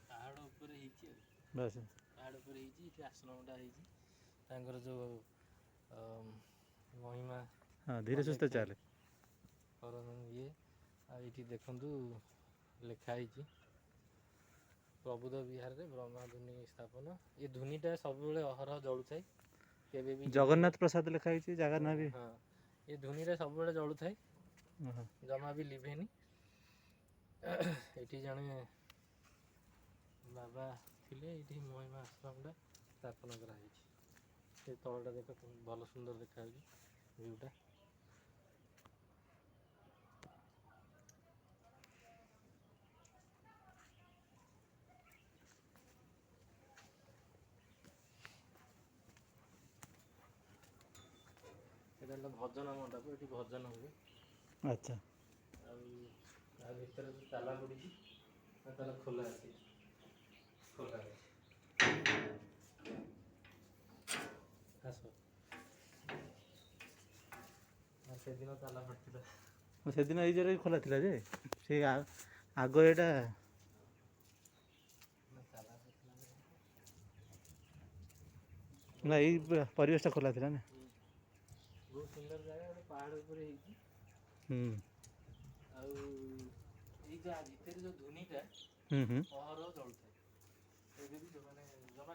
ପାହାଡ଼ ଉପରେ ହେଇଛି ବାସ୍ ପାହାଡ଼ ଉପରେ ହେଇଛି ଏଠି ଆଶ୍ରମଟା ହେଇଛି ତାଙ୍କର ଯେଉଁ ମହିମା ହଁ ଧୀରେ ସୁସ୍ଥେ ଚାଲେ ଇଏ ଆଉ ଏଇଠି ଦେଖନ୍ତୁ ଲେଖା ହେଇଛି ପ୍ରବୁଦ୍ଧ ବିହାରରେ ବ୍ରହ୍ମା ଧୁନି ସ୍ଥାପନ ଏ ଧୁନିଟା ସବୁବେଳେ ଅହରହ ଜଳୁଥାଏ କେବେ ବି ଜଗନ୍ନାଥ ପ୍ରସାଦ ଲେଖା ହେଇଛି ଜାଗା ନାଁ ବି ହଁ ଏ ଧୁନିଟା ସବୁବେଳେ ଜଳୁଥାଏ ଜମା ବି ଲିଭେନି ଏଠି ଜଣେ ବାବା ଥିଲେ ଏଇଠି ମହିମା ଆଶ୍ରମଟା ସ୍ଥାପନ କରାଯାଇଛି ସେ ତଳଟା ଦେଖ ଭଲ ସୁନ୍ଦର ଦେଖାଯାଉଛି ଭିଉଟା এটা ହେଲା ଭଜନ ମଣ୍ଡପ ଏଠି ଭଜନ ହୁଏ ଆଚ୍ଛା ଆଉ ତା ଭିତରେ ଯେଉଁ ତାଲା ପଡ଼ିଛି ତାଲା ଖୋଲା ଅଛି ଖୋଲା ଅଛି ଆସ ସେଦିନ ତାଲା ପଡ଼ିଥିଲା ସେଦିନ ଏଇ ଜାଗାରେ ଖୋଲା ଥିଲା ଯେ ସେ ଆଗ ଏଇଟା ନା ଏଇ ପରିବେଶଟା ଖୋଲା ଥିଲା ନା ବହୁତ ସୁନ୍ଦର ଜାଗା ଗୋଟେ ପାହାଡ଼ ଉପରେ ହେଇଛି ଆଉ ଏଇ ଭିତରେ ଯେଉଁ ଧୁନିଟା ଅହରହ ଜଳୁଥାଏ ଏବେ ବି ମାନେ ଜମା